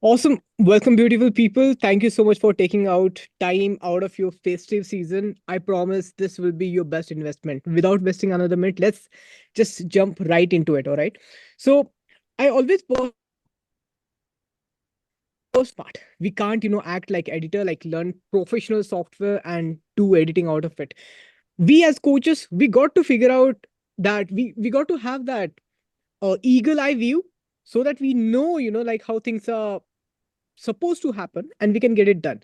Awesome. Welcome, beautiful people. Thank you so much for taking out time out of your festive season. I promise this will be your best investment. Without wasting another minute, let's just jump right into it. All right. So, I always first part. We can't, act like editor, like learn professional software and do editing out of it. We as coaches, we got to figure out that we got to have that eagle eye view so that we know, like how things are supposed to happen and we can get it done.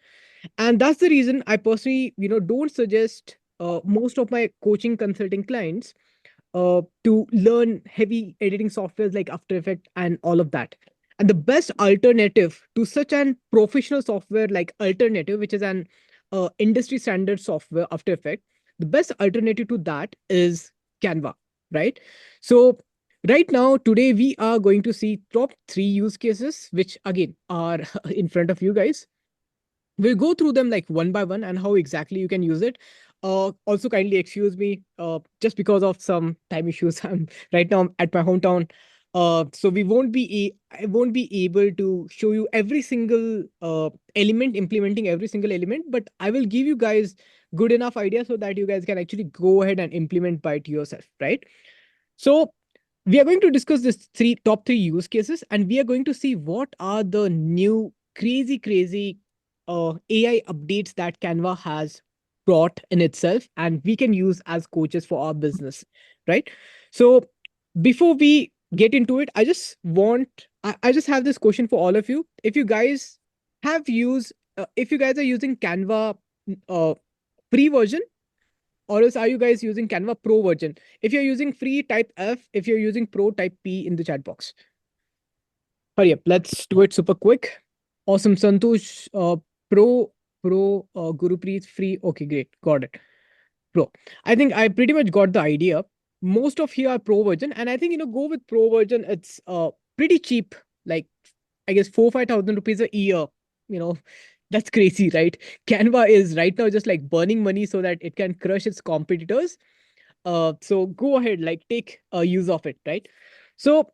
And that's the reason I personally don't suggest most of my coaching consulting clients to learn heavy editing softwares like After Effects and all of that. And the best alternative to such an professional software like Alternative, which is an industry standard software, After Effects, the best alternative to that is Canva, right? So right now, today we are going to see top three use cases, which again are in front of you guys. We'll go through them like one by one and how exactly you can use it. Also, kindly excuse me, just because of some time issues. I'm right now at my hometown, so I won't be able to show you every single element, implementing every single element. But I will give you guys good enough idea so that you guys can actually go ahead and implement by it yourself, right? So we are going to discuss this top three use cases, and we are going to see what are the new crazy AI updates that Canva has brought in itself, and we can use as coaches for our business, right? So before we get into it, I just have this question for all of you. If you guys if you guys are using Canva uh, free version, or else are you guys using Canva Pro version? If you're using free, type F. If you're using Pro, type P in the chat box. Hurry up. Let's do it super quick. Awesome. Santosh, Gurupreet, free. Okay, great. Got it. Pro. I think I pretty much got the idea. Most of here are Pro version. And I think, go with Pro version. It's pretty cheap. Like, I guess 5,000 rupees a year. You know, that's crazy, right? Canva is right now just like burning money so that it can crush its competitors. So go ahead, like take use of it, right? So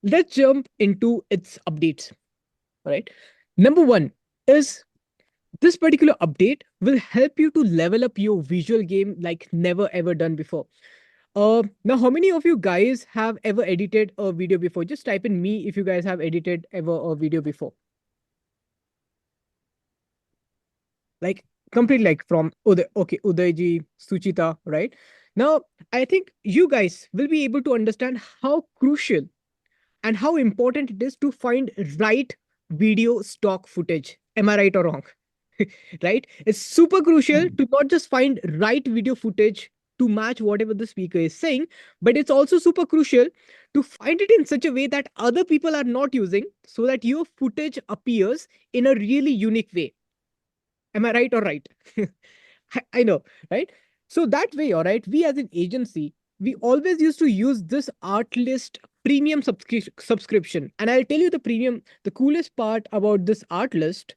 let's jump into its updates. All right. Number one is this particular update will help you to level up your visual game like never ever done before. Now, how many of you guys have ever edited a video before? Just type in me if you guys have edited ever a video before. Like complete like from Udayji, Suchita, right? Now, I think you guys will be able to understand how crucial and how important it is to find right video stock footage. Am I right or wrong? Right? It's super crucial to not just find right video footage to match whatever the speaker is saying, but it's also super crucial to find it in such a way that other people are not using so that your footage appears in a really unique way. Am I right or right? I know, right? So that way, all right, we as an agency, we always used to use this art list premium subscription. And I'll tell you the coolest part about this art list.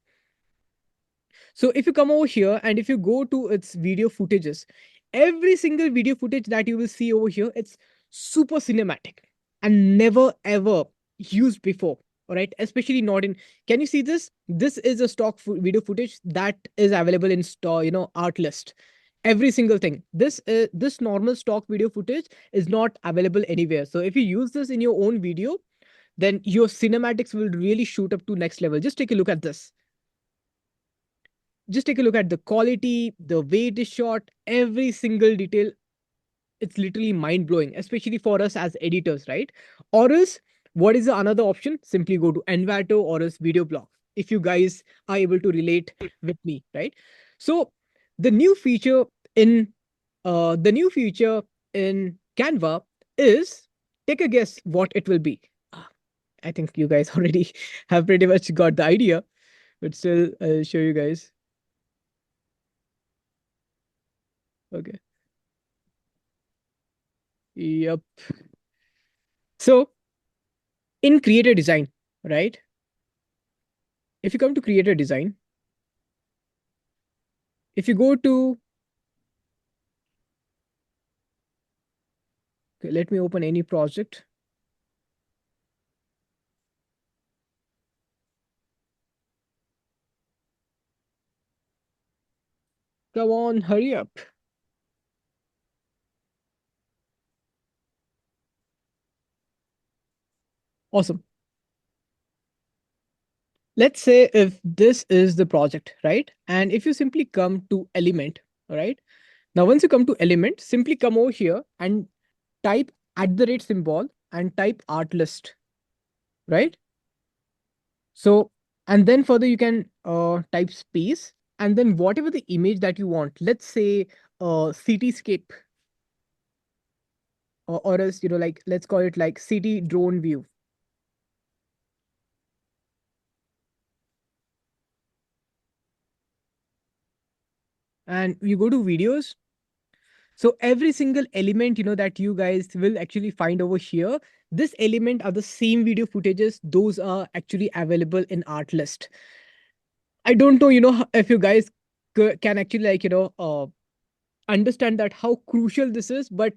So if you come over here and if you go to its video footages, every single video footage that you will see over here, it's super cinematic and never ever used before. All right, especially not in. Can you see this? This is a stock video footage that is available in store. Art list. Every single thing. This normal stock video footage is not available anywhere. So if you use this in your own video, then your cinematics will really shoot up to next level. Just take a look at this. Just take a look at the quality, the way it is shot, every single detail. It's literally mind blowing, especially for us as editors, right? Or else, what is the another option? Simply go to Envato or else Video Block. If you guys are able to relate with me, right? So the new feature in the new feature in Canva is, take a guess what it will be. Ah, I think you guys already have pretty much got the idea, but still, I'll show you guys. Okay. Yep. So in creator design, right? If you come to creator design, if you go to, okay, let me open any project. Come on, hurry up. Awesome. Let's say if this is the project, right? And if you simply come to element, all right? Now, once you come to element, simply come over here and type at the rate symbol and type art list, right? So, and then further you can type space and then whatever the image that you want. Let's say cityscape, or else, like, let's call it like city drone view. And you go to videos. So every single element, that you guys will actually find over here, this element are the same video footages. Those are actually available in art list. I don't know, if you guys can actually, like, understand that how crucial this is, but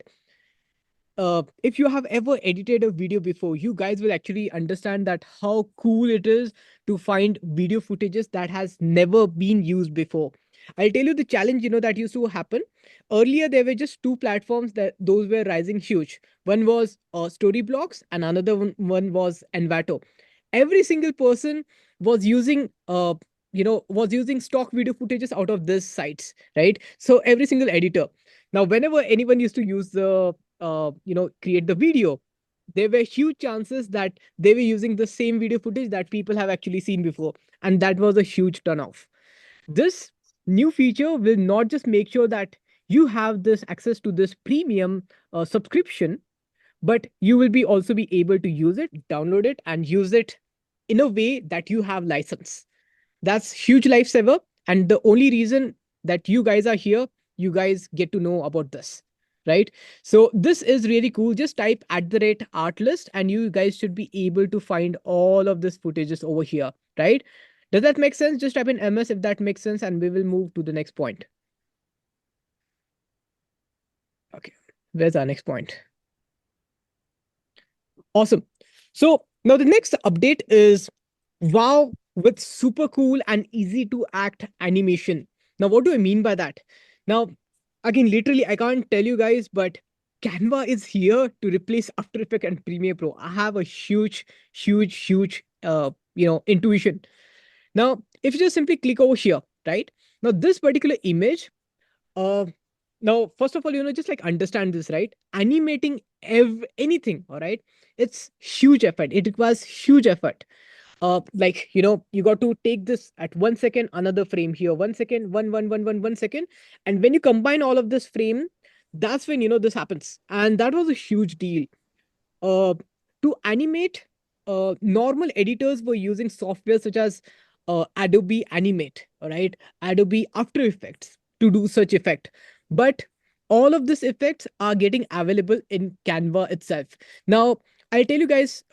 if you have ever edited a video before, you guys will actually understand that how cool it is to find video footages that has never been used before. I'll tell you the challenge, that used to happen. Earlier, there were just two platforms that those were rising huge. One was Storyblocks, and another one was Envato. Every single person was using was using stock video footages out of these sites, right? So every single editor. Now, whenever anyone used to use the create the video, there were huge chances that they were using the same video footage that people have actually seen before, and that was a huge turnoff. This new feature will not just make sure that you have this access to this premium subscription, but you will be also be able to use it, download it, and use it in a way that you have license. That's huge lifesaver. And the only reason that you guys are here, you guys get to know about this, right? So this is really cool. Just type at the rate art list and you guys should be able to find all of this footages over here, right? Does that make sense? Just type in MS if that makes sense, and we will move to the next point. Okay. Where's our next point? Awesome. So now the next update is wow with super cool and easy to act animation. Now, what do I mean by that? Now, again, literally, I can't tell you guys, but Canva is here to replace After Effects and Premiere Pro. I have a huge, intuition. Now, if you just simply click over here, right? Now, this particular image, uh, now, first of all, just like understand this, right? Animating anything, all right? It's huge effort. It requires huge effort. Like, you got to take this at 1 second, another frame here, 1 second, 1 1 1 1 1 second. And when you combine all of this frame, that's when, this happens. And that was a huge deal. uh, to animate, normal editors were using software such as Adobe Animate, all right, Adobe After Effects to do such effect. But all of these effects are getting available in Canva itself. Now, I'll tell you guys,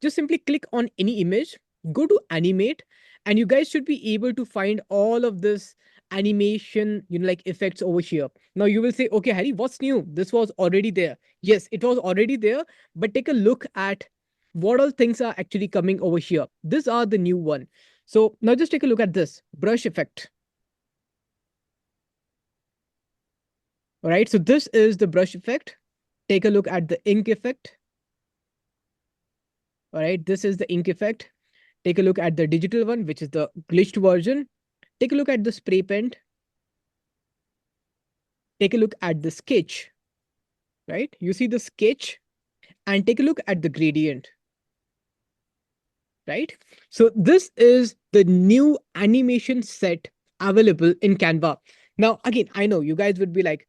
just simply click on any image, go to Animate, and you guys should be able to find all of this animation, like effects over here. Now you will say, okay, Harry, what's new? This was already there. Yes, it was already there, but take a look at what all things are actually coming over here. These are the new one. So now just take a look at this brush effect. All right, so this is the brush effect. Take a look at the ink effect. All right, this is the ink effect. Take a look at the digital one, which is the glitched version. Take a look at the spray paint. Take a look at the sketch, right? You see the sketch, and take a look at the gradient, right? So this is the new animation set available in Canva. Now, again, I know you guys would be like,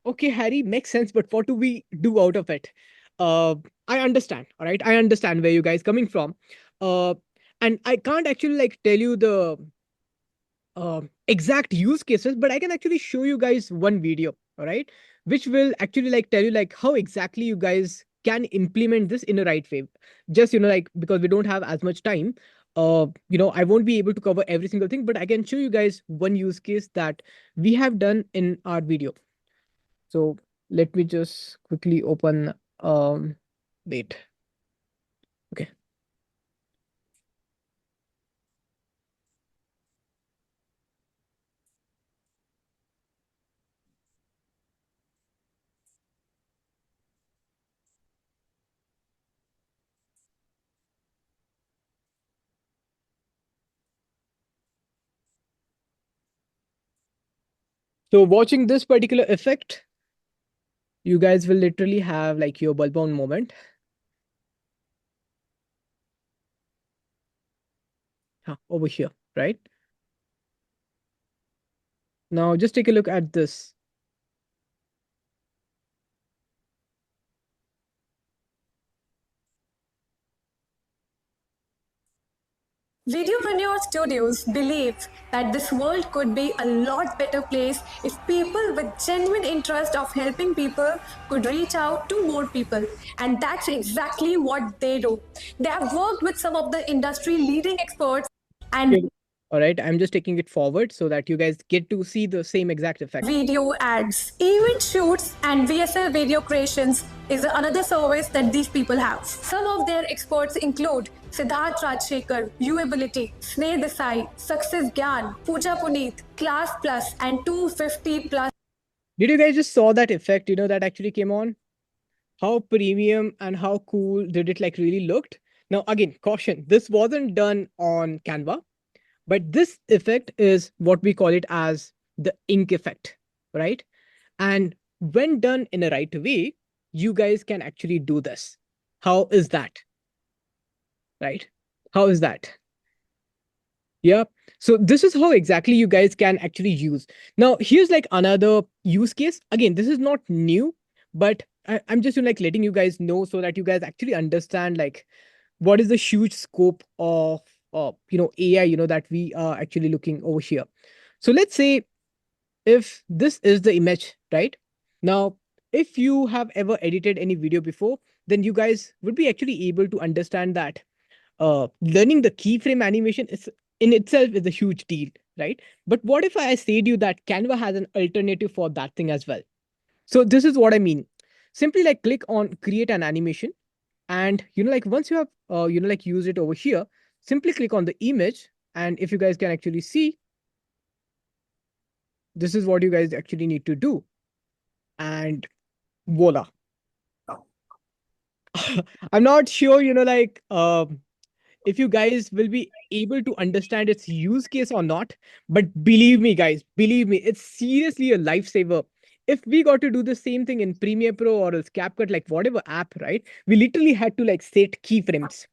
okay, Harry, makes sense, but what do we do out of it? Uh, I understand, all right? I understand where you guys coming from. Uh, and I can't actually like tell you the exact use cases, but I can actually show you guys one video, all right, which will actually like tell you like how exactly you guys can implement this in a right way. Just like because we don't have as much time, I won't be able to cover every single thing, but I can show you guys one use case that we have done in our video. So let me just quickly open. Wait. Okay. So watching this particular effect, you guys will literally have like your bulb on moment. Over here, right? Now just take a look at this. Videopreneur studios believe that this world could be a lot better place if people with genuine interest of helping people could reach out to more people. And that's exactly what they do. They have worked with some of the industry leading experts and Okay. All right, I'm just taking it forward so that you guys get to see the same exact effect. video ads. Event shoots and VSL video creations is another service that these people have. Some of their experts include Siddharth Rajshekar, Viewability, Sneh Desai, Success Gyan, Pooja Puneet, Class Plus, and 250 plus. Did you guys just saw that effect, that actually came on? How premium and how cool did it like really looked? Now, again, caution, this wasn't done on Canva, but this effect is what we call it as the ink effect, right? And when done in a right way, you guys can actually do this. How is that? Right? How is that? Yeah. So this is how exactly you guys can actually use. Now, here's like another use case. Again, this is not new, but I'm just like letting you guys know so that you guys actually understand like what is the huge scope of AI, that we are actually looking over here. So let's say if this is the image, right? Now, if you have ever edited any video before, then you guys would be actually able to understand that learning the keyframe animation is in itself is a huge deal, right? But what if I say to you that Canva has an alternative for that thing as well? So this is what I mean. Simply like click on create an animation, and like once you have like use it over here, simply click on the image, and if you guys can actually see, this is what you guys actually need to do, and voila. I'm not sure, like if you guys will be able to understand its use case or not. But believe me, guys, believe me, it's seriously a lifesaver. If we got to do the same thing in Premiere Pro or else CapCut, like whatever app, right? We literally had to like set keyframes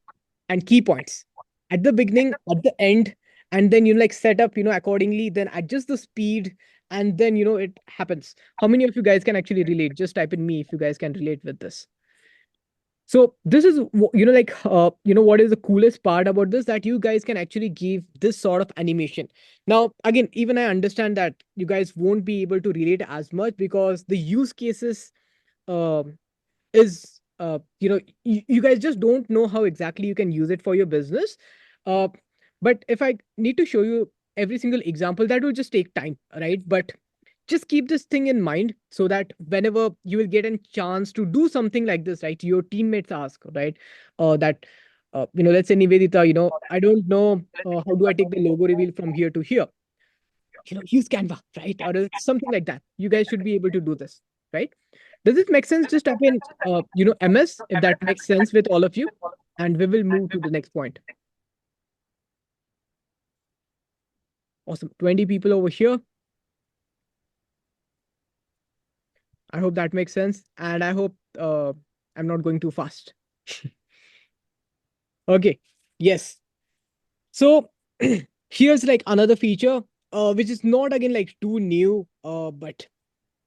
and key points at the beginning, at the end, and then like set up, accordingly, then adjust the speed, and then it happens. How many of you guys can actually relate? Just type in me if you guys can relate with this. So this is like what is the coolest part about this, that you guys can actually give this sort of animation. Now again, even I understand that you guys won't be able to relate as much because the use cases um is you guys just don't know how exactly you can use it for your business. uh but if I need to show you every single example, that will just take time, right? But just keep this thing in mind so that whenever you will get a chance to do something like this, right, your teammates ask, right, that let's say Nivedita, I don't know how do I take the logo reveal from here to here, use Canva, right, or something like that. You guys should be able to do this, right? Does it make sense? Just type in MS if that makes sense with all of you, and we will move to the next point. Awesome. 20 people over here. I hope that makes sense. And I hope I'm not going too fast. Okay. Yes. So here's like another feature, which is not again like too new, but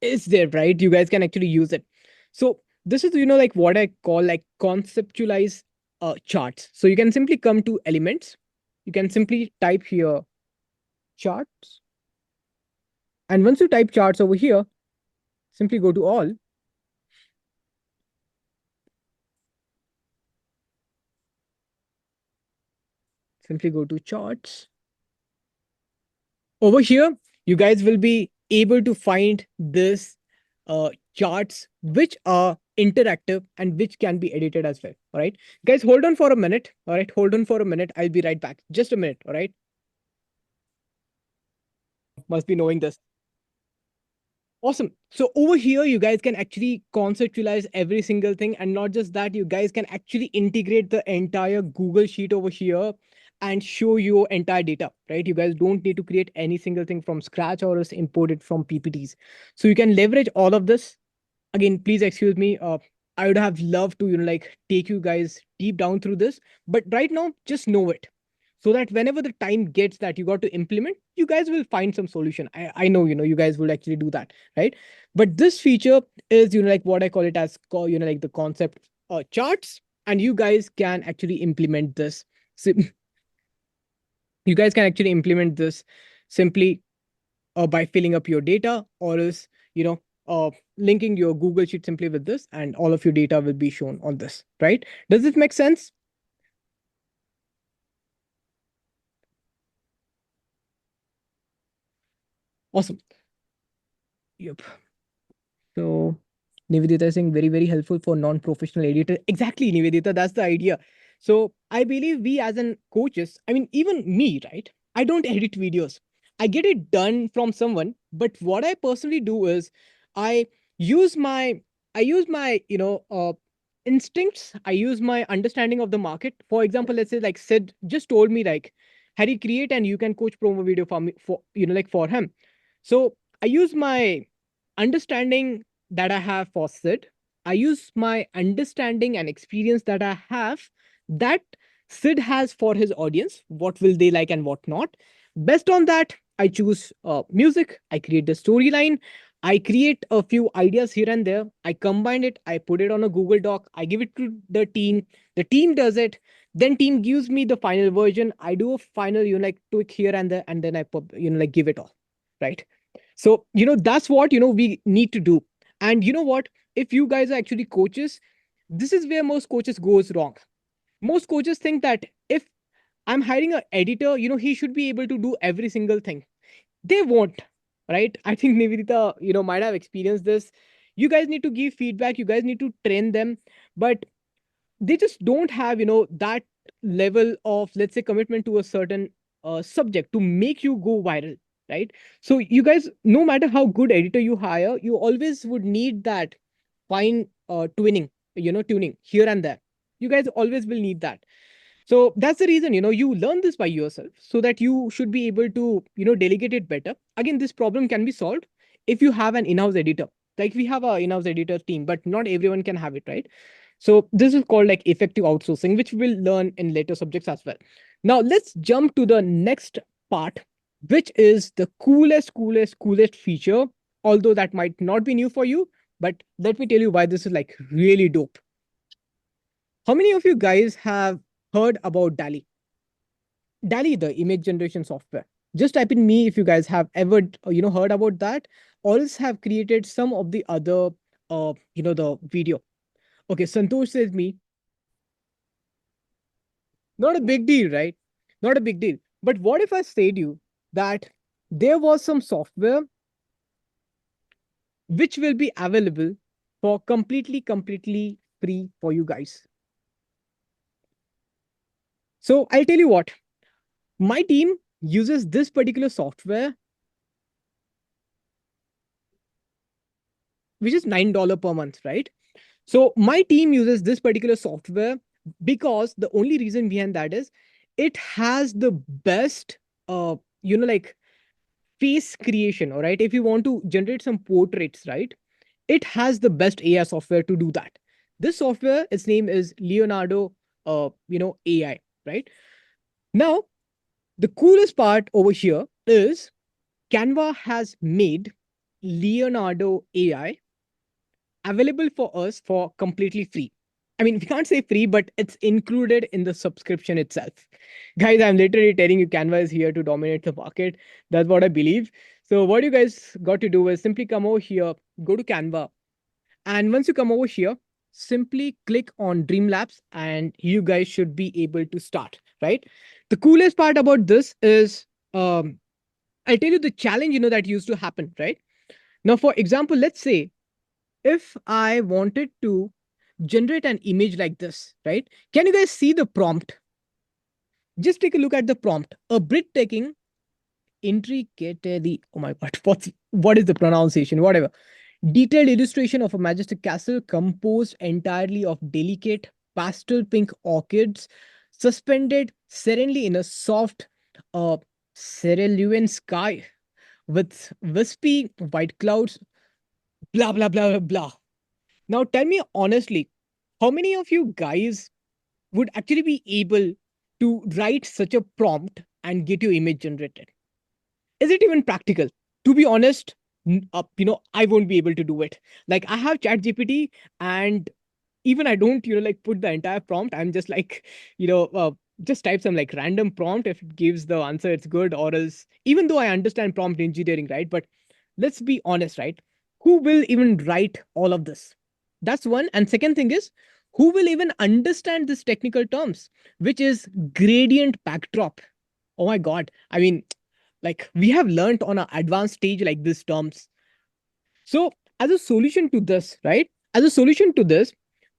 is there, right? You guys can actually use it. So this is, like what I call like conceptualize charts. So you can simply come to elements. You can simply type here charts. And once you type charts over here, simply go to all. Simply go to charts. Over here, you guys will be able to find this charts which are interactive and which can be edited as well. All right, guys, hold on for a minute. All right, hold on for a minute. I'll be right back. Just a minute. All right, must be knowing this. Awesome. So over here, you guys can actually conceptualize every single thing. And not just that, you guys can actually integrate the entire Google Sheet over here. and show your entire data, right? You guys don't need to create any single thing from scratch or else import it from PPTs. So you can leverage all of this. Again, please excuse me. I would have loved to, like take you guys deep down through this, but right now, just know it so that whenever the time gets that you got to implement, you guys will find some solution. I know, you guys will actually do that, right? But this feature is, like what I call it as, like the concept charts, and you guys can actually implement this. Sim- you guys can actually implement this simply by filling up your data, or else, linking your Google Sheet simply with this, and all of your data will be shown on this, right? Does this make sense? Awesome. Yep. So Nivedita is saying very, very helpful for non-professional editor. Exactly, Nivedita, that's the idea. So I believe we as an coaches, I mean, even me, right? I don't edit videos. I get it done from someone, but what I personally do is I use my I use my, instincts. I use my understanding of the market. For example, let's say like Sid just told me like, Harry, create and you can coach promo video for me for like for him. So I use my understanding that I have for Sid. I use my understanding and experience that I have that Sid has for his audience. What will they like and what not? Based on that, I choose music. I create the storyline. I create a few ideas here and there. I combine it. I put it on a Google Doc. I give it to the team. The team does it. Then team gives me the final version. I do a final, like tweak here and there, and then I like give it all. Right. So, that's what, we need to do. And you know what? If you guys are actually coaches, this is where most coaches goes wrong. Most coaches think that if I'm hiring an editor, he should be able to do every single thing. They won't, right? I think Nivedita, might have experienced this. You guys need to give feedback. You guys need to train them, but they just don't have, that level of, let's say, commitment to a certain subject to make you go viral, right? So you guys, no matter how good editor you hire, you always would need that fine tuning here and there. You guys always will need that. So that's the reason, you learn this by yourself so that you should be able to, delegate it better. Again, this problem can be solved if you have an in-house editor. Like we have a in-house editor team, but not everyone can have it, right? So this is called like effective outsourcing, which we'll learn in later subjects as well. Now let's jump to the next part, which is the coolest feature. Although that might not be new for you, but let me tell you why this is like really dope. How many of you guys have heard about DALI? DALI, the image generation software. Just type in me if you guys have ever, heard about that, or else have created some of the other, the video. Okay, Santosh says me. Not a big deal, right? Not a big deal. But what if I said you that there was some software which will be available for completely free for you guys? So I'll tell you what, my team uses this particular software, which is $9 per month, right? So my team uses this particular software because the only reason behind that is it has the best, like face creation. All right. If you want to generate some portraits, right, it has the best AI software to do that. This software, its name is Leonardo, AI, right? Now, the coolest part over here is Canva has made Leonardo AI available for us for completely free. I mean, we can't say free, but it's included in the subscription itself. Guys, I'm literally telling you, Canva is here to dominate the market. That's what I believe. So, what you guys got to do is simply come over here, go to Canva, and once you come over here, simply click on Dreamlabs, and you guys should be able to start, right? The coolest part about this is, I'll tell you the challenge, that used to happen, right? Now, for example, let's say if I wanted to generate an image like this, right? Can you guys see the prompt? Just take a look at the prompt. A breathtaking, intricately, oh my god, what is the pronunciation? Whatever. Detailed illustration of a majestic castle composed entirely of delicate pastel pink orchids suspended serenely in a soft, uh, cerulean sky with wispy white clouds, blah, blah, blah, blah, blah. Now, tell me honestly, how many of you guys would actually be able to write such a prompt and get your image generated? Is it even practical? To be honest, I won't be able to do it. Like, I have chat gpt, and even I don't like put the entire prompt. I'm just like, just type some like random prompt. If it gives the answer, it's good. Or else, even though I understand prompt engineering, right? But let's be honest, right? Who will even write all of this? That's one. And second thing is, who will even understand this technical terms, which is gradient backdrop? Oh my god, I mean, like, we have learned on an advanced stage like these terms. So as a solution to this, right, as a solution to this,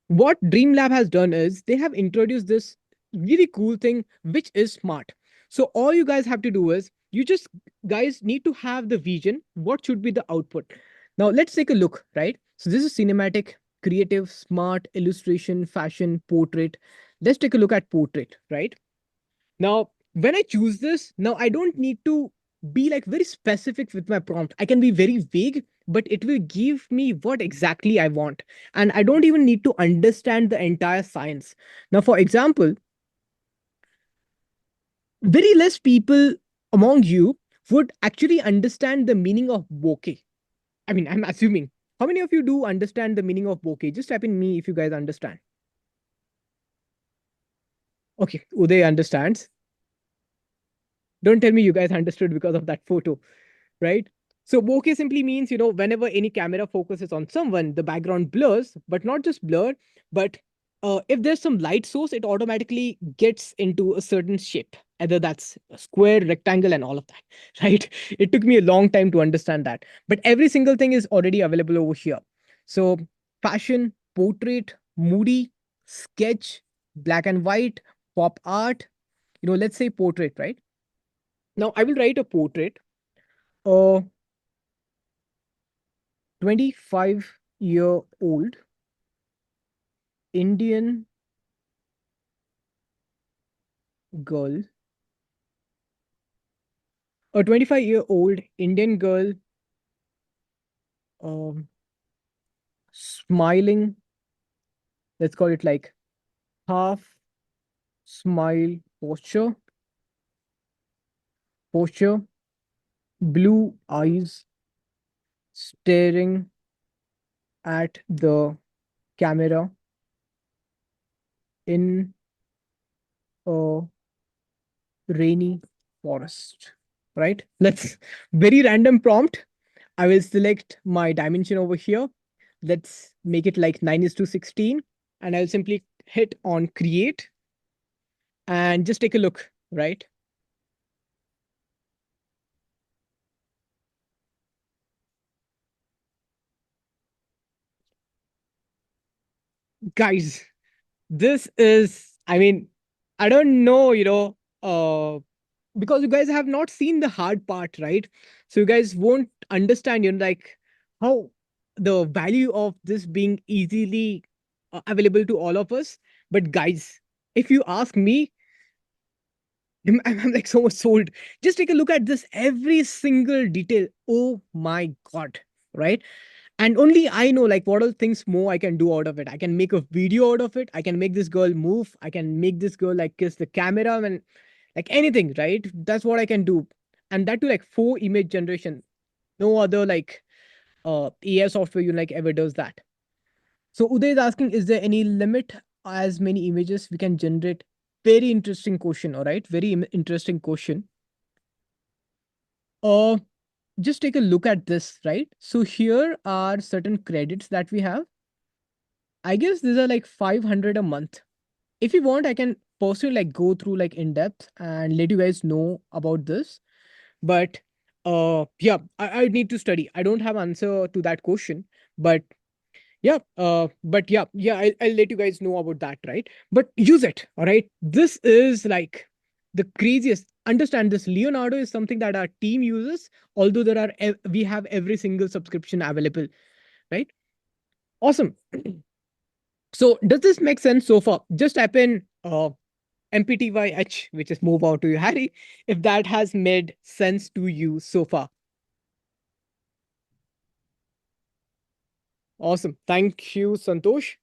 what Dreamlab has done is they have introduced this really cool thing, which is smart. So all you guys have to do is, you just guys need to have the vision, what should be the output. Now let's take a look, right? So this is cinematic, creative, smart, illustration, fashion, portrait. Let's take a look at portrait, right? Now, when I choose this, now I don't need to be like very specific with my prompt. I can be very vague, but it will give me what exactly I want. And I don't even need to understand the entire science. Now, for example, very less people among you would actually understand the meaning of bokeh. I mean, I'm assuming. How many of you do understand the meaning of bokeh? Just type in me if you guys understand. Okay, Uday understands. Don't tell me you guys understood because of that photo, right? So bokeh simply means, whenever any camera focuses on someone, the background blurs, but not just blur, but if there's some light source, it automatically gets into a certain shape, either that's a square, rectangle, and all of that, right? It took me a long time to understand that, but every single thing is already available over here. So fashion, portrait, moody, sketch, black and white, pop art, let's say portrait, right? Now I will write a portrait. A 25-year-old Indian girl, a 25-year-old Indian girl, um, smiling, let's call it like half smile posture, blue eyes, staring at the camera in a rainy forest, right? Let's very random prompt. I will select my dimension over here. Let's make it like 9 is to 16. And I'll simply hit on create and just take a look, right? Guys, this is, I mean, I don't know, because you guys have not seen the hard part, right? So you guys won't understand, like how the value of this being easily available to all of us. But guys, if you ask me, I'm like so much sold. Just take a look at this, every single detail. Oh my god, right? And only I know like what all things more I can do out of it. I can make a video out of it. I can make this girl move. I can make this girl like kiss the camera and like anything, right? That's what I can do. And that to like 4 image generation. No other like AI software like ever does that. So Uday is asking, is there any limit as many images we can generate? Very interesting question. All right, very interesting question. Uh, just take a look at this, right? So here are certain credits that we have. I guess these are like 500 a month. If you want, I can personally like go through like in depth and let you guys know about this. But yeah, I need to study. I don't have answer to that question. But yeah, I'll let you guys know about that, right? But use it, all right? This is like the craziest. Understand this. Leonardo is something that our team uses, although we have every single subscription available, right? Awesome. So does this make sense so far? Just type in MPTYH, which is move on to you, Harry, if that has made sense to you so far. Awesome. Thank you, Santosh.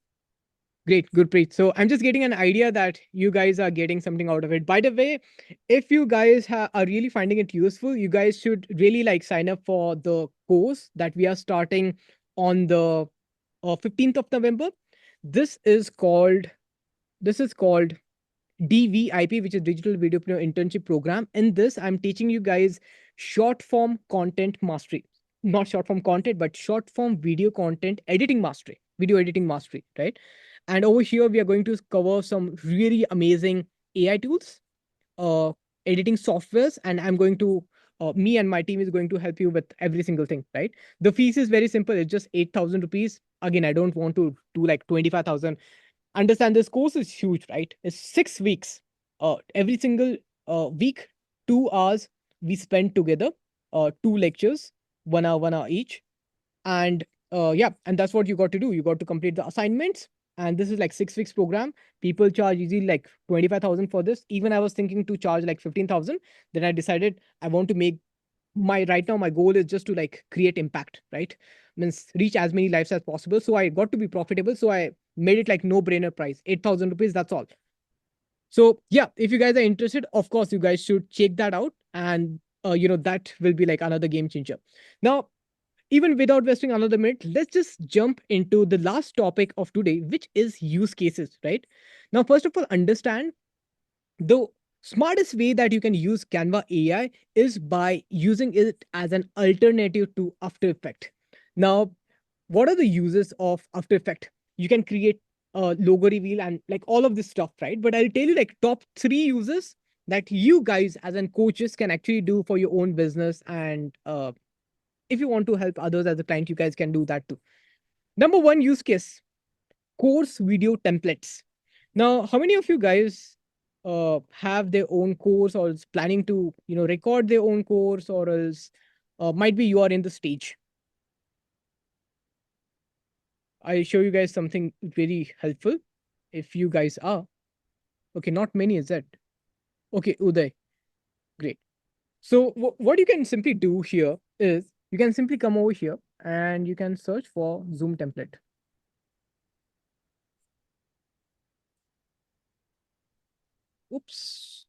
Great, good, Preet. So I'm just getting an idea that you guys are getting something out of it. By the way, if you guys are really finding it useful, you guys should really like sign up for the course that we are starting on the 15th of November. This is called this is called DVIP, which is Digital Video Internship Program. In this, I'm teaching you guys short form content mastery. Not short form content, but short form video content editing mastery, video editing mastery, right? And over here, we are going to cover some really amazing AI tools, uh, editing softwares, and me and my team is going to help you with every single thing, right? The fees is very simple. It's just 8,000 rupees. Again, I don't want to do like 25,000. Understand this course is huge, right? It's 6 weeks. Every single week, 2 hours we spend together, two lectures, 1 hour each. And yeah, and that's what you got to do. You got to complete the assignments. And this is like 6 weeks program. People charge easily like 25,000 for this. Even I was thinking to charge like 15,000. Then I decided I want to make my right now my goal is just to like create impact, right? Means reach as many lives as possible. So I got to be profitable. So I made it like no brainer price, 8,000 rupees. That's all. So yeah, if you guys are interested, of course, you guys should check that out. And that will be like another game changer. Now, even without wasting another minute, let's just jump into the last topic of today, which is use cases, right? Now, first of all, understand the smartest way that you can use Canva AI is by using it as an alternative to After Effects. Now, what are the uses of After Effects? You can create a logo reveal and like all of this stuff, right? But I'll tell you like top three uses that you guys as an coaches can actually do for your own business. And if you want to help others as a client, you guys can do that too. Number one use case, course video templates. Now, how many of you guys have their own course or is planning to, record their own course, or else might be you are in the stage? I'll show you guys something very helpful if you guys are. Okay, not many, is that? Okay, Uday, great. So what you can simply do here is you can simply come over here and you can search for Zoom template. Oops,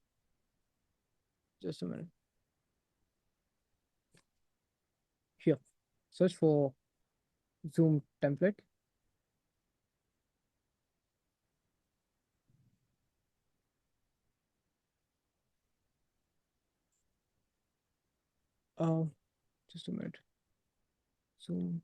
just a minute. Here, search for Zoom template. Uh, just a minute. Zoom.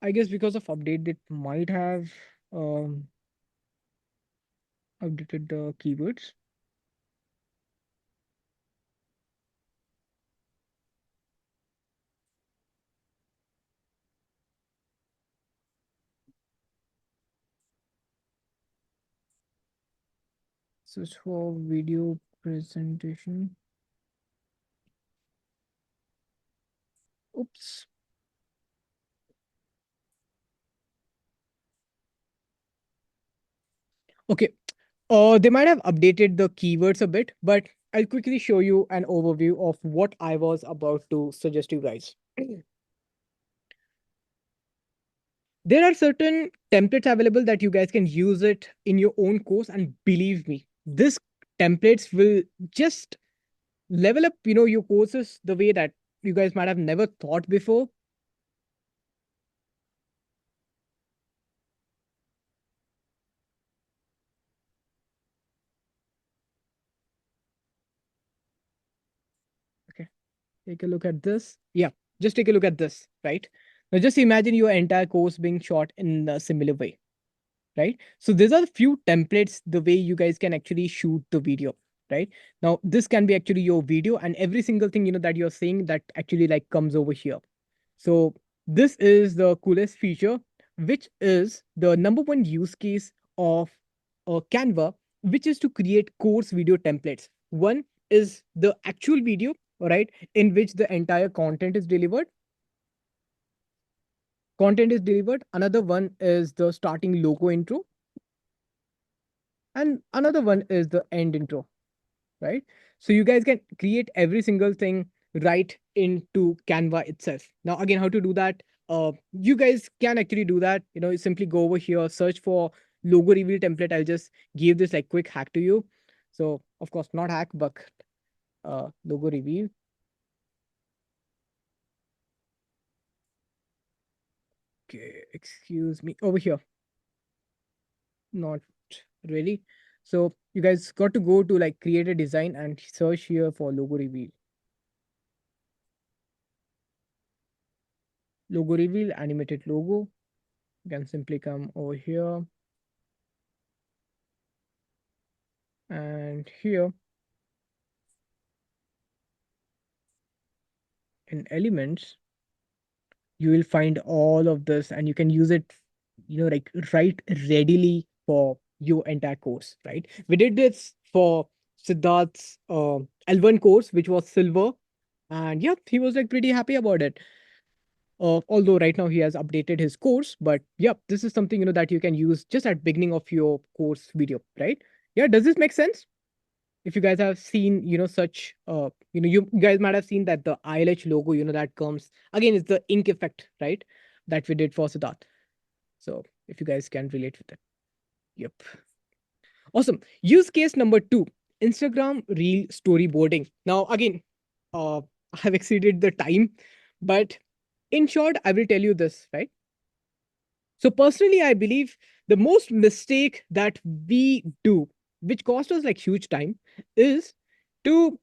I guess because of update, it might have um, updated the keywords. Search for video presentation. Oops. Okay. They might have updated the keywords a bit, but I'll quickly show you an overview of what I was about to suggest you guys. There are certain templates available that you guys can use it in your own course, and believe me, this templates will just level up, your courses the way that you guys might have never thought before. Okay, take a look at this. Yeah, just take a look at this, right? Now just imagine your entire course being shot in a similar way, right? So these are a few templates, the way you guys can actually shoot the video, right? Now this can be actually your video, and every single thing that you're saying that actually like comes over here. So this is the coolest feature, which is the number one use case of Canva, which is to create course video templates. One is the actual video, right, in which the entire content is delivered. Another one is the starting logo intro, and another one is the end intro, right? So you guys can create every single thing right into Canva itself. Now, again, how to do that? You guys can actually do that. You simply go over here, search for logo reveal template. I'll just give this like quick hack to you. So, of course, not hack, but logo reveal. Okay, excuse me. Over here, not really. So you guys got to go to like create a design and search here for logo reveal. Logo reveal, animated logo. You can simply come over here and here in elements, you will find all of this and you can use it, like right readily for your entire course, right? We did this for Siddharth's L1 course, which was silver. And yeah, he was like pretty happy about it. Although right now he has updated his course, but yeah, this is something that you can use just at beginning of your course video, right? Yeah, does this make sense? If you guys have seen such you guys might have seen that the ILH logo that comes again is the ink effect, right, that we did for Siddharth. So if you guys can relate with it. Yep. Awesome. Use case number 2, Instagram reel storyboarding. Now again, I have exceeded the time, but in short I will tell you this, right? So personally, I believe the most mistake that we do, which cost us like huge time, is to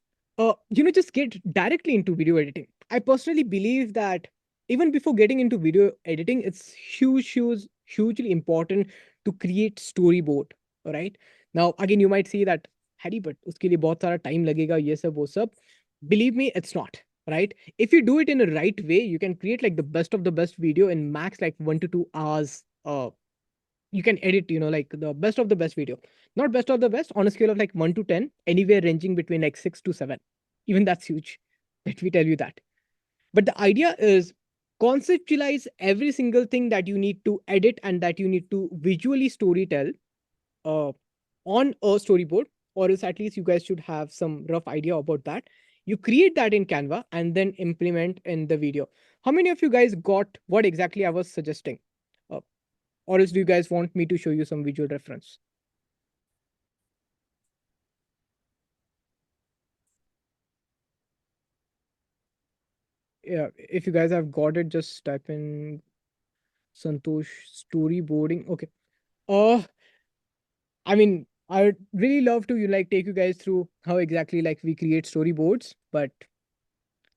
just get directly into video editing. I personally believe that even before getting into video editing, it's hugely important to create storyboard. All right. Now, again, you might see that, Harry, but uske liye bahut sara time lagega, ye sab, wo sab. Believe me, it's not. Right? If you do it in a right way, you can create like the best of the best video in max like 1 to 2 hours. You can edit, like the best of the best video. Not best of the best on a scale of like 1 to 10, anywhere ranging between like 6 to 7. Even that's huge. Let me tell you that. But the idea is conceptualize every single thing that you need to edit and that you need to visually storytell uh, on a storyboard, or else at least you guys should have some rough idea about that. You create that in Canva and then implement in the video. How many of you guys got what exactly I was suggesting? Uh, or else do you guys want me to show you some visual reference? Yeah, if you guys have got it, just type in Santosh storyboarding. Okay. Uh, I mean, I would really love to like take you guys through how exactly like we create storyboards, but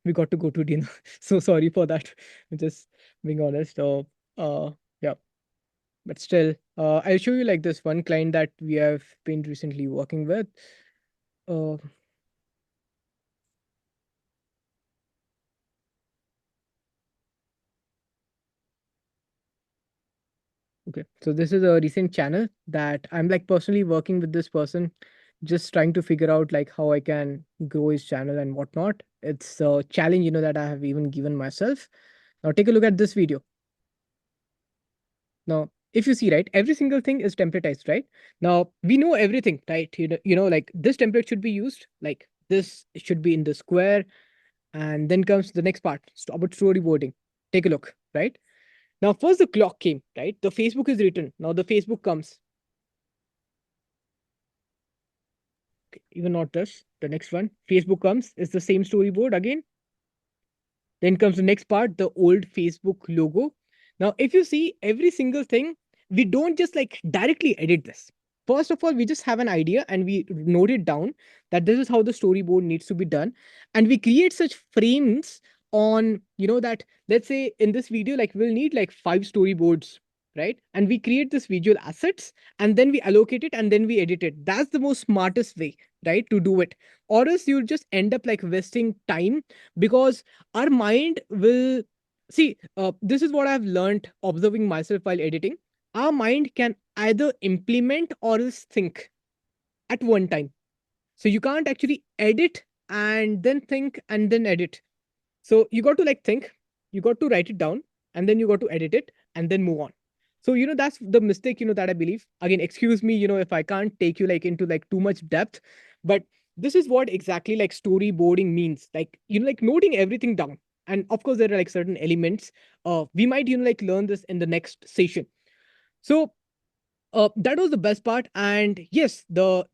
we got to go to dinner. So sorry for that. Just being honest. Yeah, but still, I'll show you like this one client that we have been recently working with. Uh, okay, so this is a recent channel that I'm like personally working with this person, just trying to figure out like how I can grow his channel and whatnot. It's a challenge, that I have even given myself. Now take a look at this video. Now, if you see, right, every single thing is templatized, right? Now, we know everything, right? Like this template should be used, like this should be in the square. And then comes the next part about storyboarding. Take a look, right? Now, first the clock came, right? The Facebook is written. Now, the Facebook comes. Okay, even not this. The next one, Facebook comes, is the same storyboard again. Then comes the next part, the old Facebook logo. Now, if you see every single thing, we don't just like directly edit this. First of all, we just have an idea and we note it down that this is how the storyboard needs to be done. And we create such frames on, that let's say in this video, like we'll need like 5 storyboards, right? And we create this visual assets and then we allocate it and then we edit it. That's the most smartest way, right? To do it. Or else you'll just end up like wasting time because our mind will see this is what I've learned observing myself while editing. Our mind can either implement or else think, at one time. So you can't actually edit and then think and then edit. So you got to like think, you got to write it down, and then you got to edit it and then move on. So that's the mistake that I believe. Again, excuse me, if I can't take you like into like too much depth, but this is what exactly like storyboarding means. Like like noting everything down. And of course, there are like certain elements. We might like learn this in the next session. So that was the best part. And yes, the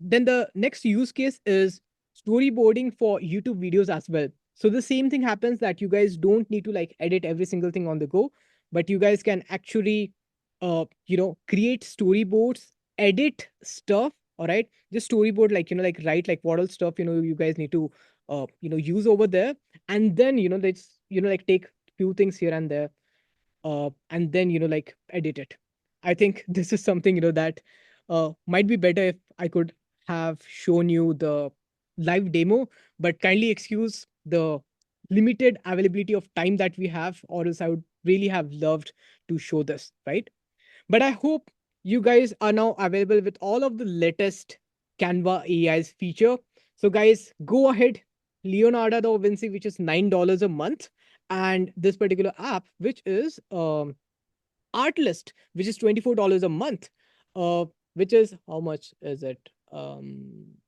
next use case is storyboarding for YouTube videos as well. So the same thing happens, that you guys don't need to like edit every single thing on the go, but you guys can actually create storyboards, edit stuff. All right, just storyboard, like like write like what all stuff you guys need to use over there. And then let's like take few things here and there, and then like edit it. I think this is something that might be better if I could have shown you the live demo, but kindly excuse the limited availability of time that we have, or else I would really have loved to show this, right? But I hope you guys are now available with all of the latest Canva AI's feature. So guys, go ahead, Leonardo da Vinci, which is $9 a month, and this particular app, which is Artlist, which is $24 a month, which is, how much is it? Around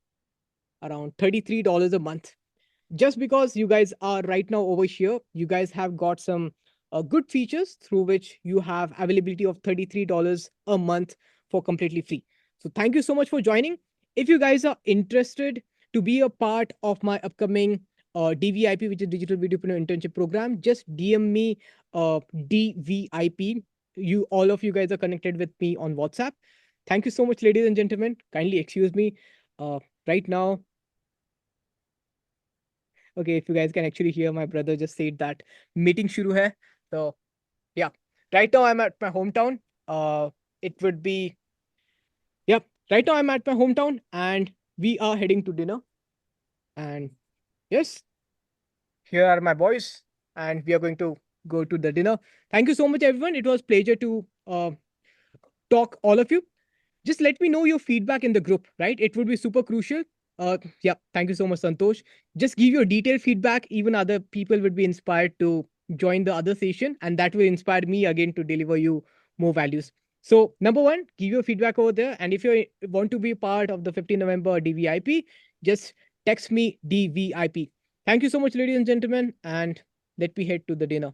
$33 a month. Just because you guys are right now over here, you guys have got some good features through which you have availability of $33 a month for completely free. So thank you so much for joining. If you guys are interested to be a part of my upcoming DVIP, which is Digital Videopreneur Internship Program, just DM me DVIP. You, all of you guys are connected with me on WhatsApp. Thank you so much, ladies and gentlemen. Kindly excuse me. Right now, okay, if you guys can actually hear, my brother just said that meeting shuru hai. So yeah, right now I'm at my hometown. It would be, yep. Right now I'm at my hometown, and we are heading to dinner. And yes, here are my boys, and we are going to go to the dinner. Thank you so much, everyone. It was pleasure to talk all of you. Just let me know your feedback in the group, right? It would be super crucial. Yeah, thank you so much, Santosh. Just give your detailed feedback. Even other people would be inspired to join the other session, and that will inspire me again to deliver you more values. So, number one, give your feedback over there. And if you want to be part of the 15 November DVIP, just text me DVIP. Thank you so much, ladies and gentlemen, and let me head to the dinner.